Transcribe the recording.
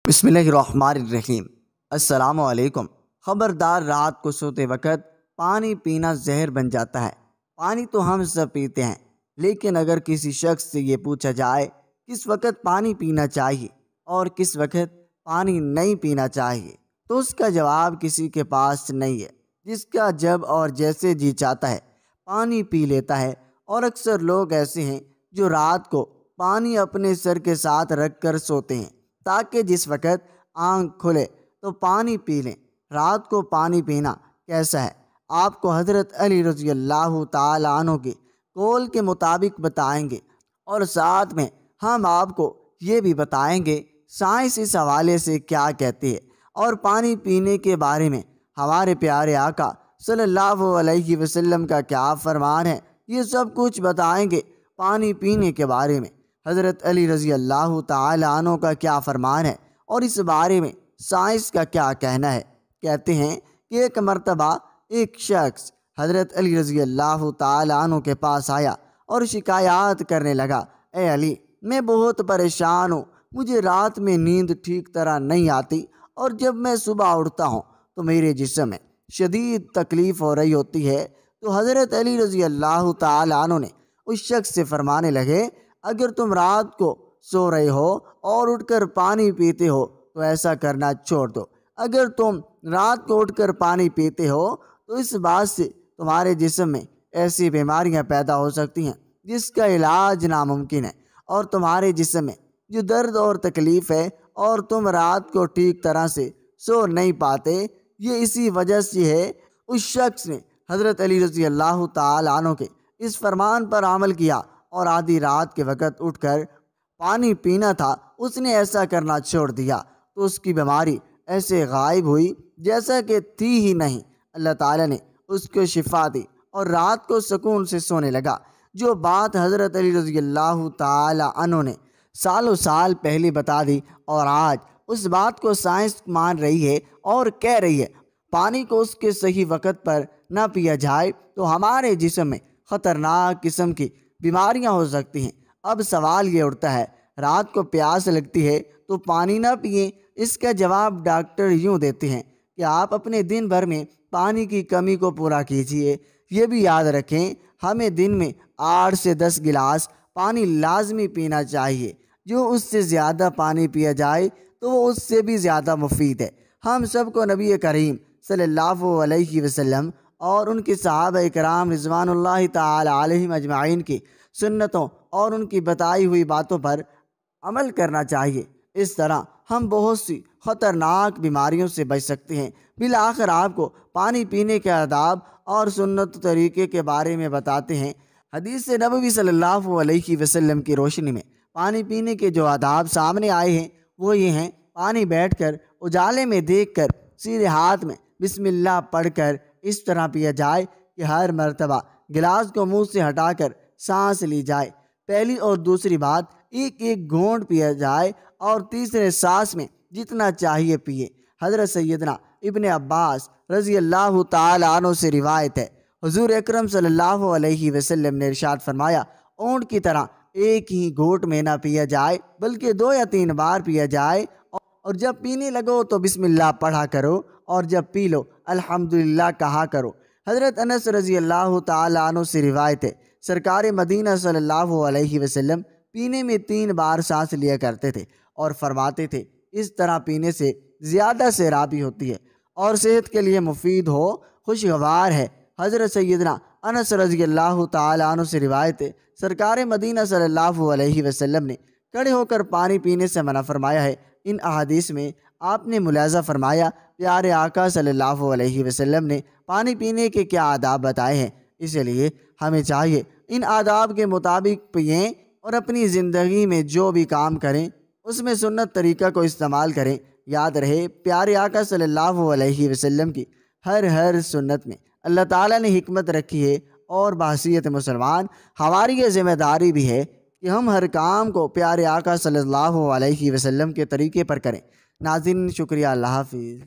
बिस्मिल्लाहिर्रहमानिर्रहीम। अस्सलाम वालेकुम। खबरदार, रात को सोते वक्त पानी पीना जहर बन जाता है। पानी तो हम सब पीते हैं, लेकिन अगर किसी शख्स से ये पूछा जाए किस वक्त पानी पीना चाहिए और किस वक्त पानी नहीं पीना चाहिए, तो उसका जवाब किसी के पास नहीं है। जिसका जब और जैसे जी चाहता है पानी पी लेता है। और अक्सर लोग ऐसे हैं जो रात को पानी अपने सर के साथ रख कर सोते हैं, ताकि जिस वक्त आँख खुले तो पानी पी लें। रात को पानी पीना कैसा है, आपको हज़रत अली रज़ी अल्लाह ताला अन्हु के कौल के मुताबिक बताएंगे, और साथ में हम आपको ये भी बताएंगे साइंस इस हवाले से क्या कहती है और पानी पीने के बारे में हमारे प्यारे आका सल्लल्लाहु अलैहि वसल्लम का क्या फरमान है। ये सब कुछ बताएंगे। पानी पीने के बारे में हज़रत अली रज़ी अल्लाह ताला अन्हु का क्या फरमान है और इस बारे में साइंस का क्या कहना है। कहते हैं कि एक मर्तबा एक शख्स हज़रत अली रज़ी अल्लाह ताला अन्हु के पास आया और शिकायत करने लगा, ए अली, मैं बहुत परेशान हूँ, मुझे रात में नींद ठीक तरह नहीं आती और जब मैं सुबह उठता हूँ तो मेरे जिस्म में शदीद तकलीफ़ हो रही होती है। तो हज़रत अली रज़ी अल्लाह ताला अन्हु ने उस शख्स से फरमाने लगे, अगर तुम रात को सो रहे हो और उठकर पानी पीते हो तो ऐसा करना छोड़ दो। अगर तुम रात को उठकर पानी पीते हो तो इस बात से तुम्हारे जिस्म में ऐसी बीमारियां पैदा हो सकती हैं जिसका इलाज नामुमकिन है, और तुम्हारे जिस्म में जो दर्द और तकलीफ़ है और तुम रात को ठीक तरह से सो नहीं पाते, ये इसी वजह से है। उस शख्स ने हज़रत अली रज़ी अल्लाह ताला अन्हु के इस फरमान पर अमल किया और आधी रात के वक़्त उठकर पानी पीना था, उसने ऐसा करना छोड़ दिया तो उसकी बीमारी ऐसे गायब हुई जैसा कि थी ही नहीं। अल्लाह ताला ने उसको शिफा दी और रात को सुकून से सोने लगा। जो बात हज़रत अली रज़ी अल्लाह ताला अन्हु ने सालों साल पहले बता दी, और आज उस बात को साइंस मान रही है और कह रही है पानी को उसके सही वक़्त पर ना पिया जाए तो हमारे जिस्म में ख़तरनाक किस्म की बीमारियां हो सकती हैं। अब सवाल ये उठता है, रात को प्यास लगती है तो पानी ना पिए। इसका जवाब डॉक्टर यूँ देते हैं कि आप अपने दिन भर में पानी की कमी को पूरा कीजिए। ये भी याद रखें, हमें दिन में 8 से 10 गिलास पानी लाजमी पीना चाहिए। जो उससे ज़्यादा पानी पिया जाए तो वो उससे भी ज़्यादा मुफीद है। हम सबको नबी करीम सल्लल्लाहु अलैहि वसल्लम और उनके सहाबा कराम रिज़वानुल्लाहि ताला अलैहिम अजमाइन की सुन्नतों और उनकी बताई हुई बातों पर अमल करना चाहिए। इस तरह हम बहुत सी ख़तरनाक बीमारियों से बच सकते हैं। बिल आखिर आपको पानी पीने के आदाब और सुन्नत तरीके के बारे में बताते हैं। हदीस नबवी सल्लल्लाहु अलैहि वसल्लम की रोशनी में पानी पीने के जो आदाब सामने आए हैं वो ये हैं, पानी बैठकर उजाले में देखकर सीधे हाथ में बिस्मिल्लाह पढ़कर इस तरह पिया जाए कि हर मर्तबा गिलास को मुंह से हटाकर सांस ली जाए। पहली और दूसरी बात, एक एक घूंट पिया जाए और तीसरे सांस में जितना चाहिए पिए। हज़रत सैयदना इब्ने अब्बास रज़ी अल्लाह ताला अन्हु से रिवायत है, हुज़ूर अकरम सल्लल्लाहु अलैहि वसल्लम ने इरशाद फरमाया, ऊँट की तरह एक ही घूंट में ना पिया जाए बल्कि 2 या 3 बार पिया जाए, और जब पीने लगो तो बिस्मिल्लाह पढ़ा करो और जब पी लो अल्हम्दुलिल्लाह कहा करो। हज़रत अनस रज़ी अल्लाह ताला अन्हु से रिवायत है, सरकार मदीना सल्लल्लाहु अलैहि वसल्लम पीने में 3 बार सांस लिया करते थे और फरमाते थे, इस तरह पीने से ज़्यादा सैराबी होती है और सेहत के लिए मुफीद हो, खुशगवार है। हज़रत सैयदना अनस रज़ी अल्लाह ताला अन्हु से रिवायत है, सरकार मदीना सल्लल्लाहु अलैहि वसल्लम ने खड़े होकर पानी पीने से मना फरमाया है। इन अहादीस में आपने मुलाज़ा फरमाया प्यारे आका सल्लल्लाहु अलैहि वसल्लम ने पानी पीने के क्या आदाब बताए हैं, इसलिए हमें चाहिए इन आदाब के मुताबिक पिएं और अपनी ज़िंदगी में जो भी काम करें उसमें सुन्नत तरीक़ा को इस्तेमाल करें। याद रहे, प्यारे आका सल्लल्लाहु अलैहि वसल्लम की हर सुन्नत में अल्लाह ताला ने हिकमत रखी है, और बहसीयत मुसलमान हमारी ये ज़िम्मेदारी भी है कि हम हर काम को प्यारे आका सल्लल्लाहु अलैहि वसल्लम के तरीक़े पर करें। नाज़रीन, शुक्रिया, अल्लाह हाफ़िज़।